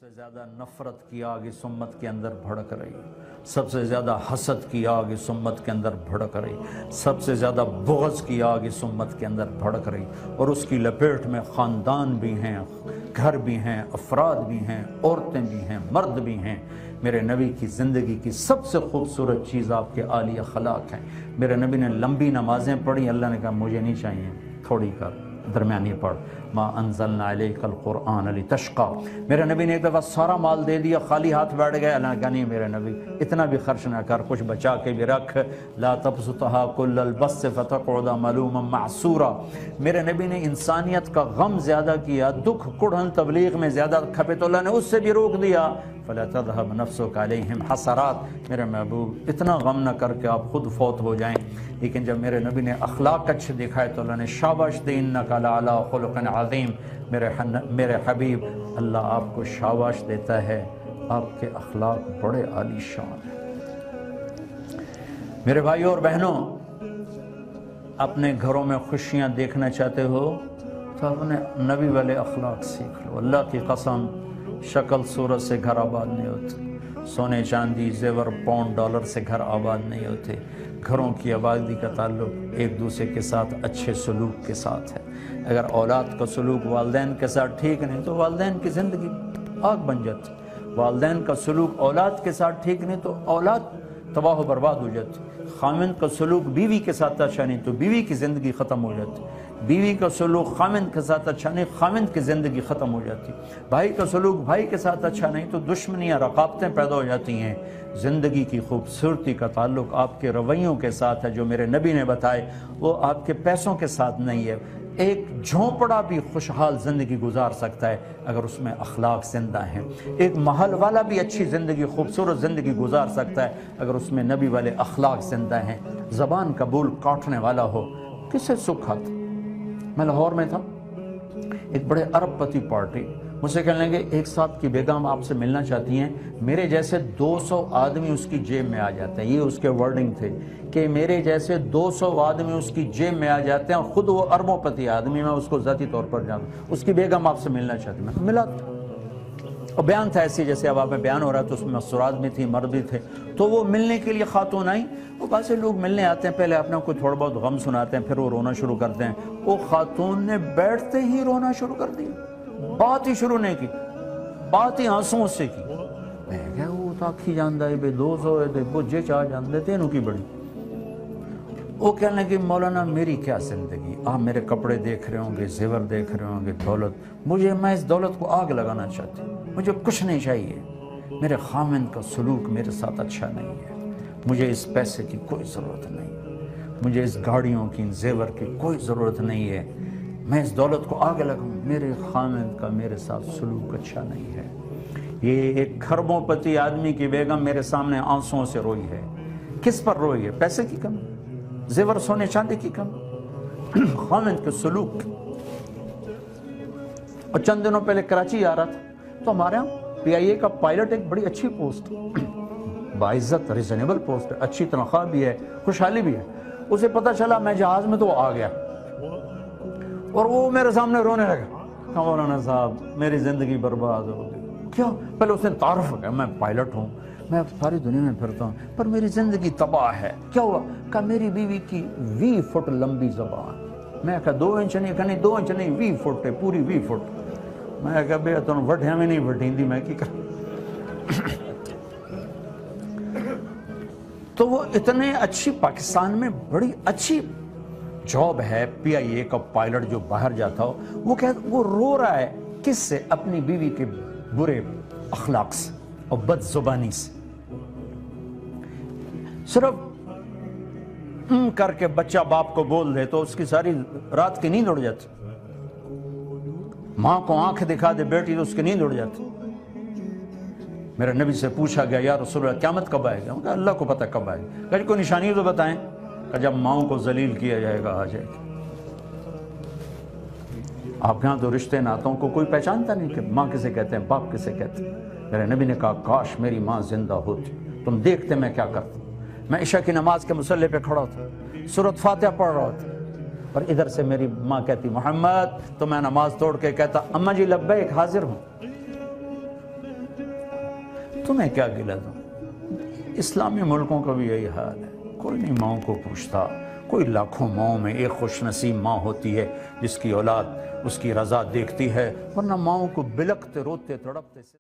سے زیادہ نفرت کی آگ اس امت کے اندر بھڑک رہی، سب سے زیادہ حسد کی آگ اس امت کے اندر بھڑک رہی، سب سے زیادہ بغض کی آگ اس امت کے اندر بھڑک رہی، اور اس کی لپیٹ میں خاندان بھی ہیں، گھر بھی ہیں، افراد بھی ہیں، عورتیں بھی ہیں، مرد بھی ہیں۔ میرے نبی کی زندگی کی سب سے خوبصورت چیز آپ کے عالی اخلاق ہیں۔ میرے نبی نے لمبی نمازیں پڑھی، اللہ نے کہا مجھے نہیں چاہیے، تھوڑی کر، درمیانی پڑھ۔ ما انزلنا الیک القرآن لتشقی۔ میرے نبی نے ایک دفعہ سارا مال دے دیا، خالی ہاتھ بیٹھ گئے، اللہ نے کہا نہیں میرے نبی اتنا بھی خرچ نہ کر، کچھ بچا کے بھی رکھ۔ لا تبسطها کل البسط فتقعد ملوما محسورا۔ میرے نبی نے انسانیت کا غم زیادہ کیا، دکھ کڑھن تبلیغ میں زیادہ کھپے تو اللہ نے اس سے بھی روک دیا۔ فلا تذهب نفسك عليهم حسرات۔ میرے محبوب اتنا غم نہ کر کے آپ خود فوت ہو جائیں۔ لیکن جب میرے نبی نے اخلاق اچھے دکھائے تو اللہ نے شاباش دی، انک لعلی خلق عظیم۔ میرے حبیب، اللہ آپ کو شاباش دیتا ہے، آپ کے اخلاق بڑے عالی شان ہیں۔ میرے بھائیوں اور بہنوں، اپنے گھروں میں خوشیاں دیکھنا چاہتے ہو تو اپنے نبی والے اخلاق سیکھ لو۔ اللہ کی قسم، شکل صورت سے گھر آباد نہیں ہوتے، سونے چاندی زیور پاؤنڈ ڈالر سے گھر آباد نہیں ہوتے۔ گھروں کی آبادی کا تعلق ایک دوسرے کے ساتھ اچھے سلوک کے ساتھ ہے۔ اگر اولاد کا سلوک والدین کے ساتھ ٹھیک نہیں تو والدین کی زندگی آگ بن جاتی، والدین کا سلوک اولاد کے ساتھ ٹھیک نہیں تو اولاد تباہ و برباد ہو جاتی، خامند کا سلوک بیوی کے ساتھ اچھا نہیں تو بیوی کی زندگی ختم ہو جاتی، بیوی کا سلوک خامند کے ساتھ اچھا نہیں، خامند کی زندگی ختم ہو جاتی، بھائی کا سلوک بھائی کے ساتھ اچھا نہیں تو دشمنیاں رقابتیں پیدا ہو جاتی ہیں۔ زندگی کی خوبصورتی کا تعلق آپ کے رویوں کے ساتھ ہے، جو میرے نبی نے بتائے، وہ آپ کے پیسوں کے ساتھ نہیں ہے۔ ایک جھونپڑا بھی خوشحال زندگی گزار سکتا ہے اگر اس میں اخلاق زندہ ہیں۔ ایک محل والا بھی اچھی زندگی، خوبصورت زندگی گزار سکتا ہے اگر اس میں نبی والے اخلاق زندہ ہیں۔ زبان کا بول کاٹنے والا ہو، کسے سکھ آتا؟ میں لاہور میں تھا، ایک بڑے ارب پتی پارٹی، مجھ سے کہنے لگے ایک صاحب کی بیگم آپ سے ملنا چاہتی ہیں، میرے جیسے 200 آدمی اس کی جیب میں آ جاتے ہیں۔ یہ اس کے ورڈنگ تھے کہ میرے جیسے 200 آدمی اس کی جیب میں آ جاتے ہیں، خود وہ اربوں پتی آدمی، میں اس کو ذاتی طور پر جانتا ہوں، اس کی بیگم آپ سے ملنا چاہتی ہے۔ میں ملا تھا، اور بیان تھا ایسی جیسے اب آپ میں بیان ہو رہا ہے، تو اس میں مسورات بھی تھی، مرد بھی تھے، تو وہ ملنے کے لیے خاتون آئیں۔ وہ بعض سے لوگ ملنے آتے ہیں، پہلے اپنے کوئی تھوڑا بہت غم سناتے ہیں، پھر وہ رونا شروع کرتے ہیں۔ وہ خاتون نے بیٹھتے ہی رونا شروع کر دیا، بات ہی شروع نہیں کی، بات ہی آنسوں سے کی۔ میں کہا وہ تاکھی جاندہ ہے بے 200 ہے، بجے چاہ جاندے تھے انہوں کی بڑی۔ وہ کہنے لگے مولانا میری کیا زندگی، آپ میرے کپڑے دیکھ رہے ہوں گے، زیور دیکھ رہے ہوں گے، دولت، میں اس دولت کو آگ لگانا چاہتی ہوں، مجھے کچھ نہیں چاہیے، میرے خامند کا سلوک میرے ساتھ اچھا نہیں ہے، مجھے اس پیسے کی کوئی ضرورت نہیں، مجھے اس گاڑیوں کی، زیور کی کوئی ضرورت نہیں ہے، میں اس دولت کو آگ لگاؤں، میرے خامند کا میرے ساتھ سلوک اچھا نہیں ہے۔ یہ ایک کھربوں پتی آدمی کی بیگم میرے سامنے آنسوں سے روئی ہے۔ کس پر روئی ہے؟ پیسے کی کمی، زیور سونے چاندی کی کمی، خامند کے سلوک۔ اور چند دنوں پہلے کراچی آ رہا تھا تو ہمارے ہاں پی آئی اے کا پائلٹ، ایک بڑی اچھی پوسٹ، باعزت ریزنیبل پوسٹ ہے، اچھی تنخواہ بھی ہے، خوشحالی بھی ہے۔ اسے پتہ چلا میں جہاز میں تو وہ آ گیا، اور وہ میرے سامنے رونے لگا، کہا مولانا صاحب میری زندگی برباد ہو گئی۔ کیا؟ پہلے اس نے تعارف کیا، میں پائلٹ ہوں، میں ساری دنیا میں پھرتا ہوں، پر میری زندگی تباہ ہے۔ کیا ہوا؟ کہا میری بیوی کی 20 فٹ لمبی زبان۔ میں کہا 2 انچ نہیں، کہا نہیں 2 انچ نہیں 20 فٹ ہے، پوری 20 فٹ۔ میں کہا بے تو وٹھیاں میں نہیں وٹھیں دی، میں کی کر۔ تو وہ اتنے اچھی، پاکستان میں بڑی اچھی جاب ہے پی آئی اے کا پائلٹ جو باہر جاتا ہو، وہ رو رہا ہے کس سے؟ اپنی بیوی کے برے اخلاق سے اور بد زبانی سے۔ صرف کر کے بچہ باپ کو بول دے تو اس کی ساری رات کی نیند اڑ جاتی، ماں کو آنکھ دکھا دے بیٹی تو اس کی نیند اڑ جاتی۔ میرے نبی سے پوچھا گیا یا رسول اللہ قیامت کب آئے گا؟ اللہ کو پتہ کب آئے گا۔ کہ کوئی نشانی تو بتائیں۔ کہ جب ماؤں کو ذلیل کیا جائے گا آ جائے گا۔ آپ کے ہاں تو رشتے ناتوں کو کوئی پہچانتا نہیں کہ ماں کسے کہتے ہیں، باپ کسے کہتے ہیں۔ میرے نبی نے کہا کاش میری ماں زندہ ہوتی، تم دیکھتے میں کیا کرتا۔ میں عشاء کی نماز کے مصلی پہ کھڑا تھا، سورۃ فاتحہ پڑھ رہا تھا، اور ادھر سے میری ماں کہتی محمد، تو میں نماز توڑ کے کہتا اماں جی لبیک، حاضر ہوں۔ تمہیں کیا گلہ دوں؟ اسلامی ملکوں کا بھی یہی حال ہے، کوئی نہیں ماؤں کو پوچھتا، کوئی لاکھوں ماؤں میں ایک خوش نصیب ماں ہوتی ہے جس کی اولاد اس کی رضا دیکھتی ہے، ورنہ ماؤں کو بلکتے روتے تڑپتے سے